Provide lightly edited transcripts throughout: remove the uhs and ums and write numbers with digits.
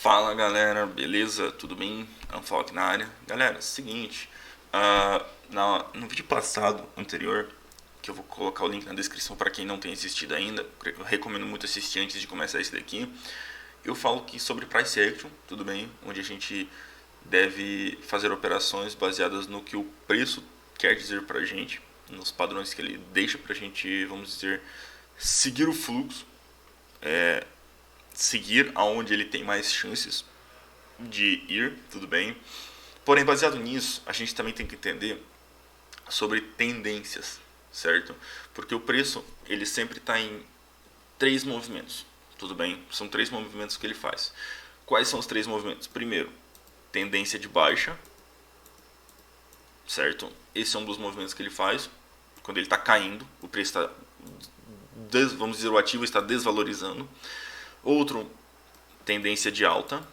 Fala galera, beleza? Tudo bem? Anfalk na área. Galera, seguinte, no vídeo passado, anterior, que eu vou colocar o link na descrição para quem não tem assistido ainda, eu recomendo muito assistir antes de começar esse daqui. Eu falo que sobre price action, tudo bem? Onde a gente deve fazer operações baseadas no que o preço quer dizer pra gente, nos padrões que ele deixa pra gente, vamos dizer, seguir o fluxo, seguir aonde ele tem mais chances de ir, tudo bem. Porém, baseado nisso, a gente também tem que entender sobre tendências, certo? Porque o preço, ele sempre está em três movimentos, tudo bem? São três movimentos que ele faz. Quais são os três movimentos? Primeiro, tendência de baixa, certo? Esse é um dos movimentos que ele faz. Quando ele está caindo, o preço está, vamos dizer, o ativo está desvalorizando. Outro, tendência de alta,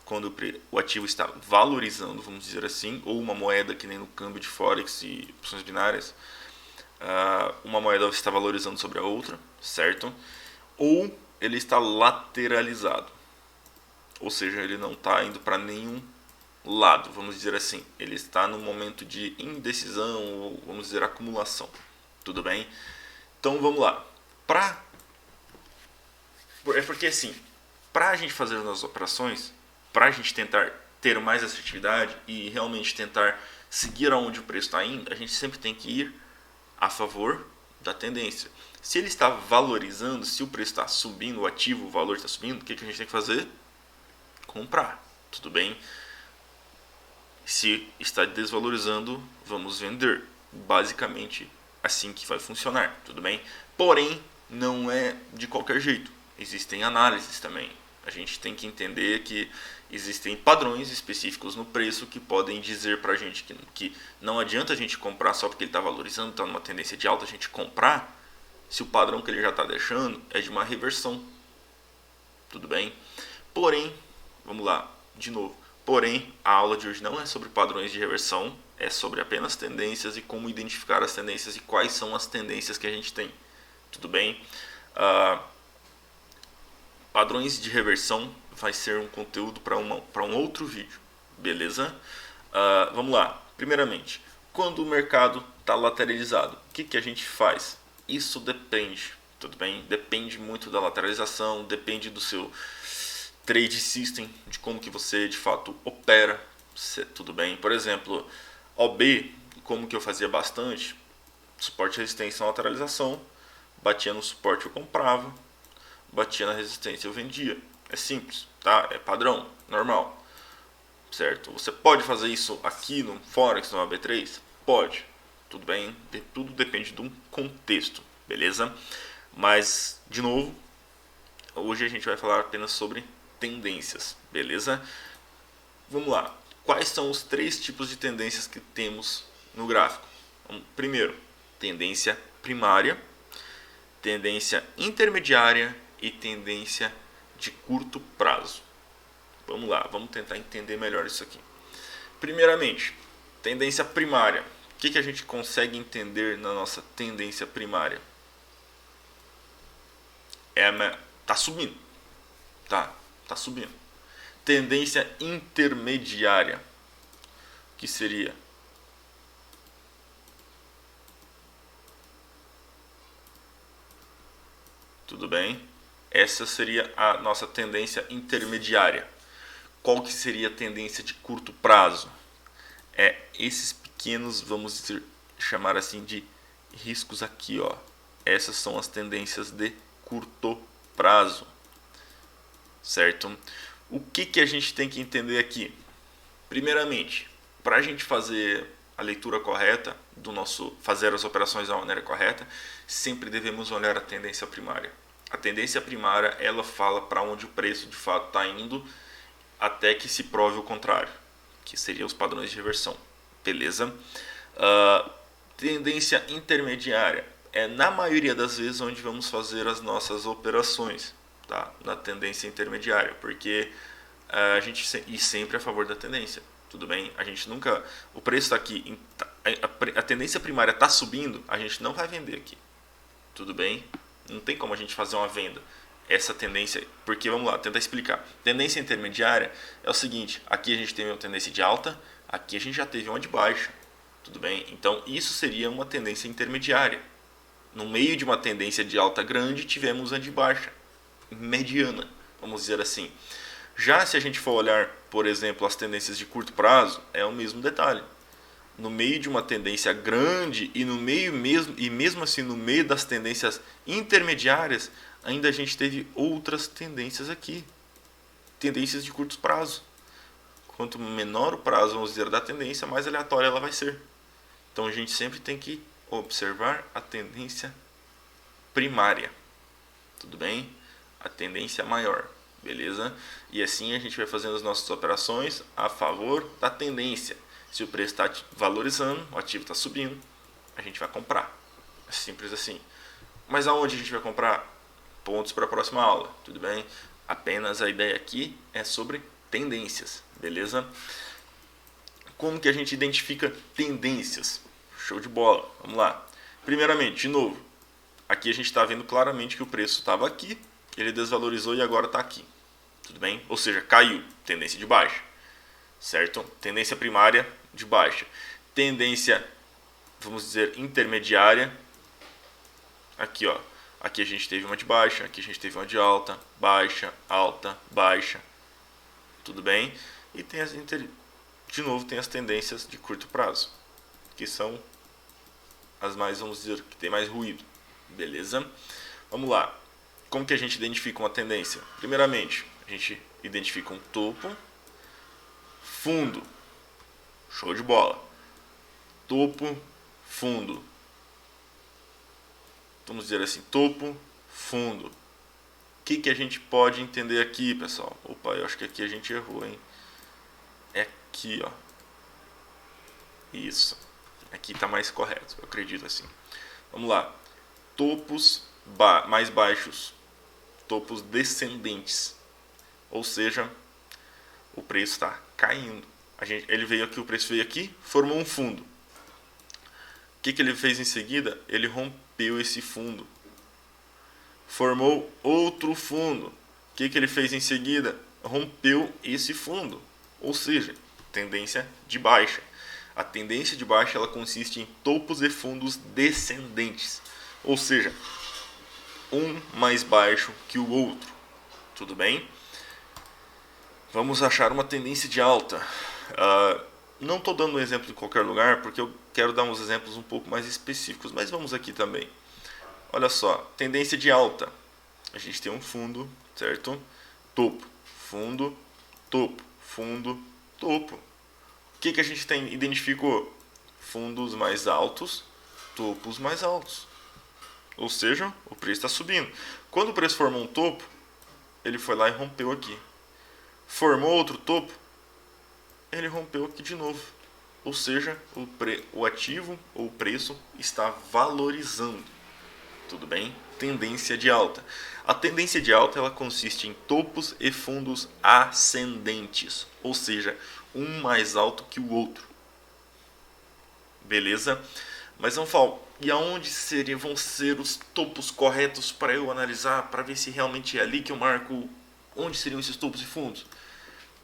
quando o ativo está valorizando, vamos dizer assim, ou uma moeda que nem no câmbio de Forex e opções binárias, uma moeda está valorizando sobre a outra, certo? Ou ele está lateralizado, ou seja, ele não está indo para nenhum lado, vamos dizer assim, ele está no momento de indecisão, ou vamos dizer acumulação, tudo bem? Então vamos lá, é porque assim, para a gente fazer as operações, para a gente tentar ter mais assertividade e realmente tentar seguir aonde o preço está indo, a gente sempre tem que ir a favor da tendência. Se ele está valorizando, se o preço está subindo, o ativo, o valor está subindo, o que a gente tem que fazer? Comprar, tudo bem? Se está desvalorizando, vamos vender. Basicamente assim que vai funcionar, tudo bem? Porém, não é de qualquer jeito. Existem análises também. A gente tem que entender que existem padrões específicos no preço que podem dizer pra gente que não adianta a gente comprar só porque ele está valorizando, está numa tendência de alta, a gente comprar se o padrão que ele já está deixando é de uma reversão. Tudo bem? Porém, vamos lá, de novo. Porém, a aula de hoje não é sobre padrões de reversão, é sobre apenas tendências e como identificar as tendências e quais são as tendências que a gente tem. Tudo bem? Padrões de reversão vai ser um conteúdo para um outro vídeo, beleza? Vamos lá. Primeiramente, quando o mercado está lateralizado, o que a gente faz? Isso depende, tudo bem? Depende muito da lateralização, depende do seu trade system, de como que você de fato opera, tudo bem? Por exemplo, OB, como que eu fazia bastante, suporte, resistência, lateralização, batia no suporte eu comprava, batia na resistência eu vendia. É simples, tá? É padrão, normal, certo? Você pode fazer isso aqui no Forex, no AB3? Pode, tudo bem? Tudo depende de um contexto, beleza? Mas, de novo, hoje a gente vai falar apenas sobre tendências, beleza? Vamos lá. Quais são os três tipos de tendências que temos no gráfico? Primeiro, tendência primária, tendência intermediária e tendência de curto prazo. Vamos lá, vamos tentar entender melhor isso aqui. Primeiramente, tendência primária. O que a gente consegue entender na nossa tendência primária? Tá subindo. Tá subindo. Tendência intermediária, que seria tudo bem? Essa seria a nossa tendência intermediária. Qual que seria a tendência de curto prazo? Esses pequenos, vamos dizer, chamar assim de riscos aqui, ó. Essas são as tendências de curto prazo, certo? O que a gente tem que entender aqui? Primeiramente, para a gente fazer a leitura correta fazer as operações da maneira correta, sempre devemos olhar a tendência primária. A tendência primária, ela fala para onde o preço de fato está indo até que se prove o contrário, que seriam os padrões de reversão, beleza? Tendência intermediária é na maioria das vezes onde vamos fazer as nossas operações, tá? Na tendência intermediária, porque a gente e sempre a favor da tendência, tudo bem? A gente nunca, o preço está aqui, a tendência primária está subindo, a gente não vai vender aqui, tudo bem? Não tem como a gente fazer uma venda. essa tendência, porque vamos lá, tentar explicar. Tendência intermediária é o seguinte, aqui a gente teve uma tendência de alta, aqui a gente já teve uma de baixa, tudo bem? Então isso seria uma tendência intermediária. No meio de uma tendência de alta grande, tivemos a de baixa, mediana, vamos dizer assim. Já se a gente for olhar, por exemplo, as tendências de curto prazo, é o mesmo detalhe. No meio de uma tendência grande e no meio mesmo e mesmo assim no meio das tendências intermediárias, ainda a gente teve outras tendências aqui, tendências de curto prazo. Quanto menor o prazo, vamos dizer, da tendência, mais aleatória ela vai ser. Então a gente sempre tem que observar a tendência primária, tudo bem? A tendência maior, beleza? E assim a gente vai fazendo as nossas operações a favor da tendência. Se o preço está valorizando, o ativo está subindo, a gente vai comprar. É simples assim. Mas aonde a gente vai comprar? Pontos para a próxima aula, tudo bem? Apenas a ideia aqui é sobre tendências, beleza? Como que a gente identifica tendências? Show de bola, vamos lá. Primeiramente, de novo, aqui a gente está vendo claramente que o preço estava aqui, ele desvalorizou e agora está aqui, tudo bem? Ou seja, caiu, tendência de baixa, certo? Tendência primária de baixa. Tendência, vamos dizer, intermediária, aqui ó, aqui a gente teve uma de baixa, aqui a gente teve uma de alta, baixa, tudo bem? E tem de novo tem as tendências de curto prazo, que são as mais, vamos dizer, que tem mais ruído, beleza? Vamos lá. Como que a gente identifica uma tendência? Primeiramente, a gente identifica um topo, fundo, show de bola, topo, fundo, vamos dizer assim, topo, fundo. O que a gente pode entender aqui, pessoal? Opa, eu acho que aqui a gente errou, hein? É aqui, ó. Isso. Aqui está mais correto, eu acredito assim. Vamos lá. Topos mais baixos. Topos descendentes. Ou seja, o preço está caindo. Ele veio aqui, o preço veio aqui, formou um fundo. O que ele fez em seguida? Ele rompeu esse fundo. Formou outro fundo. O que ele fez em seguida? Rompeu esse fundo. Ou seja, tendência de baixa. A tendência de baixa ela consiste em topos e fundos descendentes. Ou seja, um mais baixo que o outro. Tudo bem? Vamos achar uma tendência de alta. Não estou dando um exemplo em qualquer lugar, porque eu quero dar uns exemplos um pouco mais específicos. Mas vamos aqui também. Olha só, tendência de alta. A gente tem um fundo, certo? Topo, fundo, topo, fundo, topo. O que a gente identificou? Fundos mais altos, topos mais altos. Ou seja, o preço está subindo. Quando o preço formou um topo, ele foi lá e rompeu aqui. Formou outro topo, ele rompeu aqui de novo. Ou seja, o ativo ou o preço está valorizando. Tudo bem? Tendência de alta. A tendência de alta ela consiste em topos e fundos ascendentes, ou seja, um mais alto que o outro. Beleza? Mas vamos falar, e aonde vão ser os topos corretos para eu analisar, para ver se realmente é ali que eu marco onde seriam esses topos e fundos?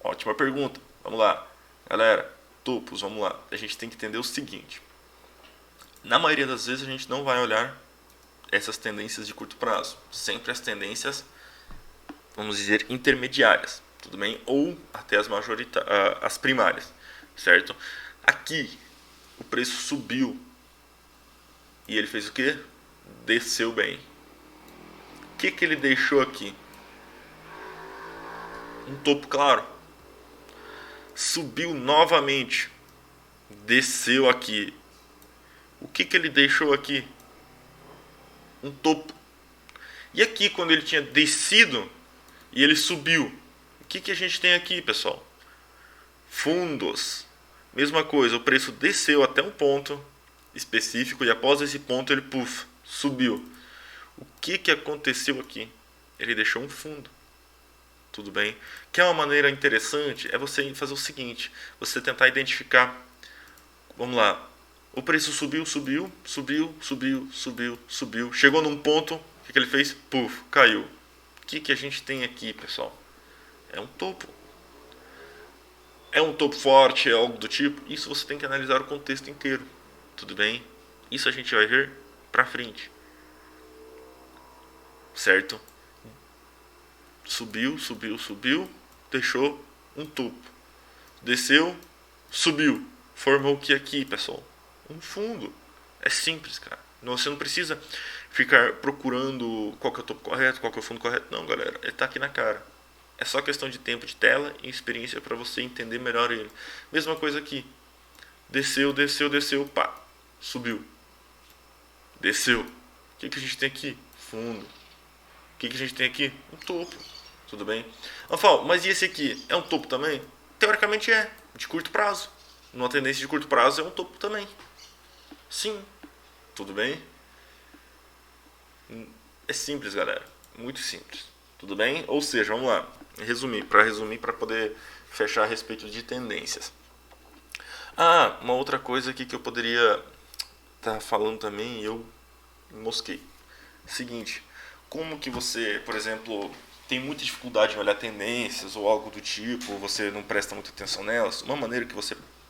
Ótima pergunta. Vamos lá. Galera, topos, vamos lá. A gente tem que entender o seguinte. Na maioria das vezes a gente não vai olhar essas tendências de curto prazo. Sempre as tendências, vamos dizer, intermediárias. Tudo bem? Ou até as primárias. Certo? Aqui, o preço subiu. E ele fez o quê? Desceu bem. O que ele deixou aqui? Um topo claro. Subiu novamente. Desceu aqui. O que ele deixou aqui? Um topo. E aqui, quando ele tinha descido e ele subiu, o que a gente tem aqui, pessoal? Fundos. Mesma coisa, o preço desceu até um ponto específico e após esse ponto ele subiu. O que aconteceu aqui? Ele deixou um fundo. Tudo bem? Que é uma maneira interessante, é você fazer o seguinte, você tentar identificar, vamos lá, o preço subiu, chegou num ponto, o que ele fez? Caiu. que a gente tem aqui, pessoal? É um topo. É um topo forte, é algo do tipo? Isso você tem que analisar o contexto inteiro. Tudo bem? Isso a gente vai ver pra frente. Certo? Subiu, subiu, subiu, deixou um topo. Desceu, subiu. Formou o que aqui, pessoal? Um fundo. É simples, cara. Você não precisa ficar procurando qual que é o topo correto, qual que é o fundo correto. Não, galera. Ele tá aqui na cara. É só questão de tempo de tela e experiência para você entender melhor ele. Mesma coisa aqui. Desceu, desceu, desceu, pá. Subiu. Desceu. O que a gente tem aqui? Fundo. O que a gente tem aqui? Um topo. Tudo bem? Rafael, mas e esse aqui? É um topo também? Teoricamente é. De curto prazo. Numa tendência de curto prazo é um topo também. Sim. Tudo bem? É simples, galera. Muito simples. Tudo bem? Ou seja, vamos lá. Resumir, para poder fechar a respeito de tendências. Uma outra coisa aqui que eu poderia estar falando também e eu mosquei. Seguinte, como que você, por exemplo, tem muita dificuldade em olhar tendências ou algo do tipo, você não presta muita atenção nelas, uma maneira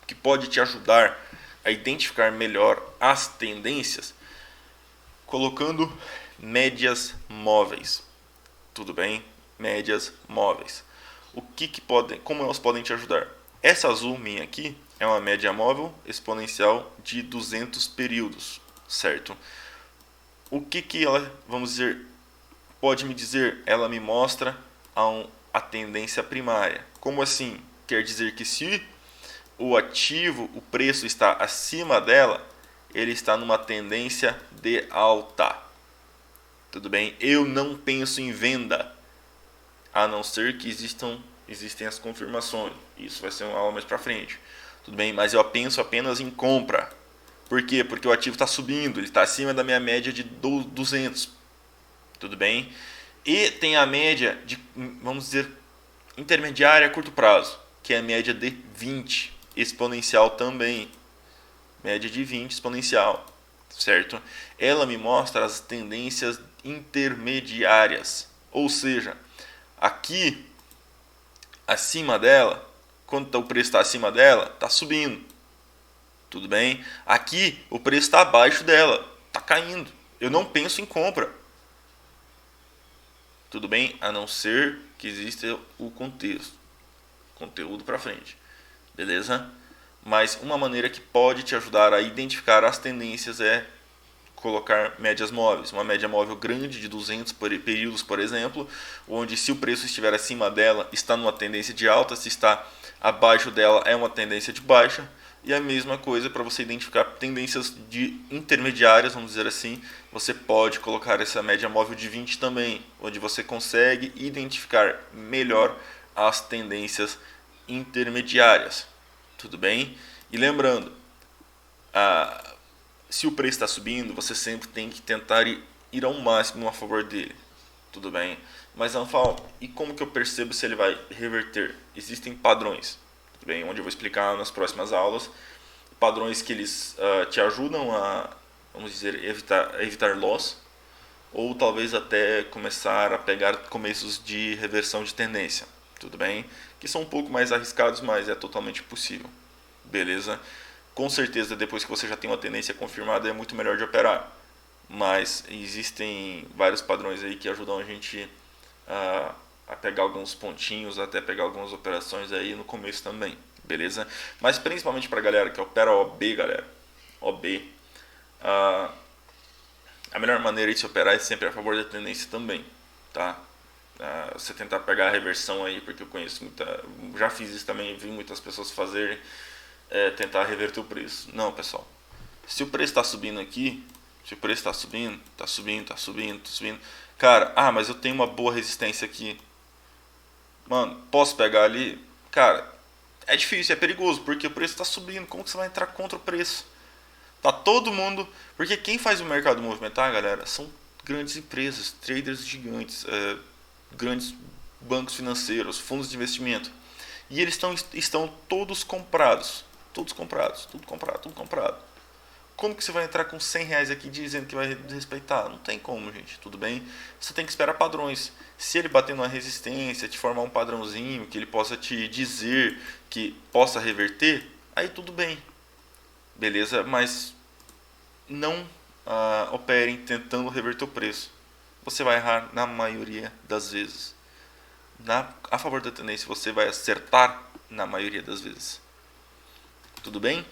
que pode te ajudar a identificar melhor as tendências, colocando médias móveis. Tudo bem? Médias móveis. Como elas podem te ajudar? Essa azul minha aqui é uma média móvel exponencial de 200 períodos, certo? O que ela, vamos dizer, pode me dizer? Ela me mostra a tendência primária. Como assim? Quer dizer que se o ativo, o preço está acima dela, ele está numa tendência de alta. Tudo bem? Eu não penso em venda, a não ser que existem as confirmações. Isso vai ser uma aula mais para frente. Tudo bem? Mas eu penso apenas em compra. Por quê? Porque o ativo está subindo, ele está acima da minha média de 200. Tudo bem? E tem a média de, vamos dizer, intermediária a curto prazo, que é a média de 20, exponencial também. Média de 20 exponencial, certo? Ela me mostra as tendências intermediárias. Ou seja, aqui acima dela, quando o preço está acima dela, está subindo. Tudo bem? Aqui o preço está abaixo dela, está caindo. Eu não penso em compra. Tudo bem? A não ser que exista o contexto. Conteúdo para frente. Beleza? Mas uma maneira que pode te ajudar a identificar as tendências é colocar médias móveis. Uma média móvel grande de 200 períodos, por exemplo, onde se o preço estiver acima dela, está numa tendência de alta, se está abaixo dela, é uma tendência de baixa. E a mesma coisa para você identificar tendências de intermediárias, vamos dizer assim, você pode colocar essa média móvel de 20 também, onde você consegue identificar melhor as tendências intermediárias. Tudo bem? E lembrando, se o preço está subindo, você sempre tem que tentar ir ao máximo a favor dele. Tudo bem? Mas, Anfal, e como que eu percebo se ele vai reverter? Existem padrões, tudo bem? Onde eu vou explicar nas próximas aulas. Padrões que eles te ajudam a, vamos dizer, evitar loss. Ou talvez até começar a pegar começos de reversão de tendência. Tudo bem? Que são um pouco mais arriscados, mas é totalmente possível. Beleza? Com certeza, depois que você já tem uma tendência confirmada, é muito melhor de operar. Mas existem vários padrões aí que ajudam a gente a pegar alguns pontinhos, até pegar algumas operações aí no começo também. Beleza? Mas principalmente para a galera que opera OB, galera. OB. A melhor maneira de se operar é sempre a favor da tendência também. Tá? Você tentar pegar a reversão aí, porque eu conheço já fiz isso também, vi muitas pessoas fazerem, tentar reverter o preço. Não, pessoal, se o preço está subindo aqui, se o preço está subindo, está subindo, está subindo, está subindo, cara, mas eu tenho uma boa resistência aqui, mano, posso pegar ali? Cara, é difícil, é perigoso, porque o preço está subindo. Como que você vai entrar contra o preço? Tá todo mundo, porque quem faz o mercado movimentar, galera, são grandes empresas, traders gigantes, grandes bancos financeiros, fundos de investimento. E eles estão todos comprados. Todos comprados, tudo comprado, tudo comprado. como que você vai entrar com R$100 aqui dizendo que vai respeitar? Não tem como, gente, tudo bem? Você tem que esperar padrões. Se ele bater numa resistência, te formar um padrãozinho, que ele possa te dizer que possa reverter, aí tudo bem, beleza? Mas não operem tentando reverter o preço. Você vai errar na maioria das vezes. A favor da tendência, você vai acertar na maioria das vezes. Tudo bem?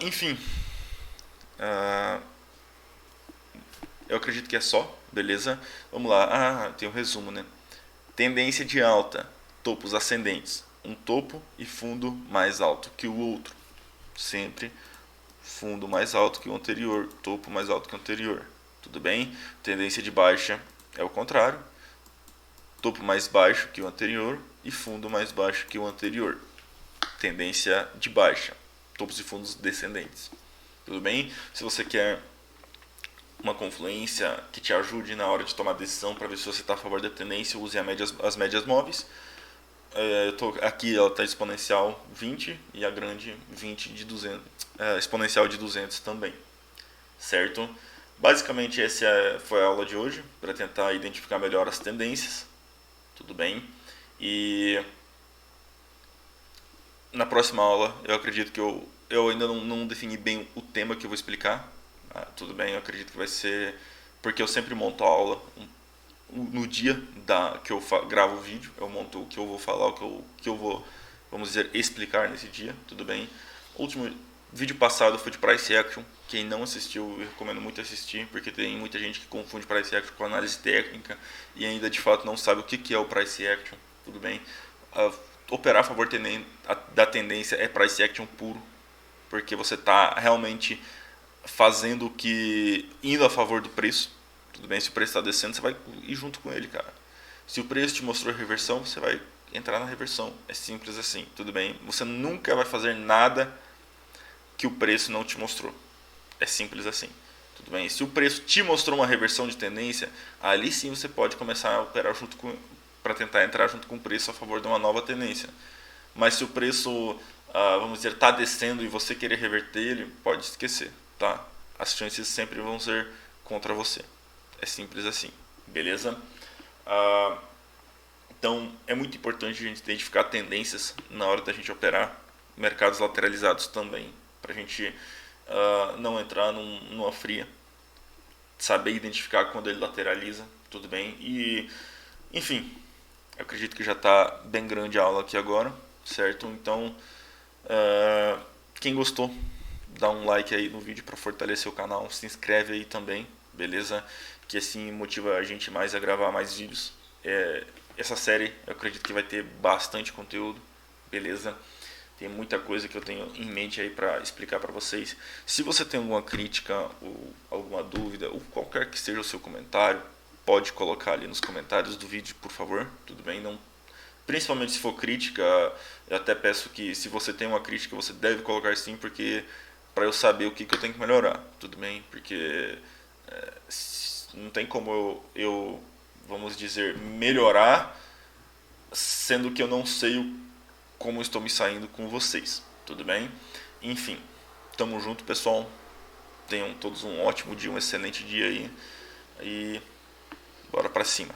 Enfim, eu acredito que é só, beleza? Vamos lá, tem um resumo, né? Tendência de alta, topos ascendentes. Um topo e fundo mais alto que o outro. Sempre fundo mais alto que o anterior, topo mais alto que o anterior. Tudo bem? Tendência de baixa é o contrário. Topo mais baixo que o anterior e fundo mais baixo que o anterior. Tendência de baixa, topos e fundos descendentes. Tudo bem? Se você quer uma confluência que te ajude na hora de tomar decisão para ver se você está a favor da tendência, use as médias móveis. Aqui ela está exponencial 20 e a grande 20 de 200, exponencial de 200 também, certo? Basicamente essa foi a aula de hoje, para tentar identificar melhor as tendências, tudo bem? E na próxima aula eu acredito que eu ainda não defini bem o tema que eu vou explicar, tudo bem? Eu acredito que vai ser, porque eu sempre monto a aula no dia que eu gravo o vídeo, eu monto o que eu vou falar, o que eu vou, vamos dizer, explicar nesse dia, tudo bem? O último vídeo passado foi de Price Action. Quem não assistiu, eu recomendo muito assistir, porque tem muita gente que confunde Price Action com análise técnica e ainda de fato não sabe o que é o Price Action, tudo bem? Operar a favor da tendência é Price Action puro, porque você está realmente fazendo o que, indo a favor do preço, tudo bem? Se o preço está descendo, você vai ir junto com ele, cara. Se o preço te mostrou reversão, você vai entrar na reversão, é simples assim, tudo bem? Você nunca vai fazer nada que o preço não te mostrou. É simples assim. Tudo bem? Se o preço te mostrou uma reversão de tendência, ali sim você pode começar a operar junto com, para tentar entrar junto com o preço a favor de uma nova tendência. Mas se o preço, vamos dizer, está descendo e você querer reverter ele, pode esquecer, tá? As chances sempre vão ser contra você. É simples assim, beleza? Então é muito importante a gente identificar tendências na hora da gente operar, mercados lateralizados também, para a gente não entrar numa fria, saber identificar quando ele lateraliza, tudo bem? E, enfim, eu acredito que já está bem grande a aula aqui agora, certo? Então, quem gostou, dá um like aí no vídeo para fortalecer o canal, se inscreve aí também, beleza? Que assim motiva a gente mais a gravar mais vídeos. Essa série eu acredito que vai ter bastante conteúdo, beleza? Tem muita coisa que eu tenho em mente aí para explicar para vocês. Se você tem alguma crítica ou alguma dúvida, ou qualquer que seja o seu comentário, pode colocar ali nos comentários do vídeo, por favor, tudo bem? Não, principalmente se for crítica, eu até peço que se você tem uma crítica, você deve colocar sim, porque para eu saber o que eu tenho que melhorar, tudo bem? Porque não tem como eu, vamos dizer, melhorar, sendo que eu não sei como estou me saindo com vocês, tudo bem? Enfim, tamo junto, pessoal. Tenham todos um ótimo dia, um excelente dia aí. E bora pra cima.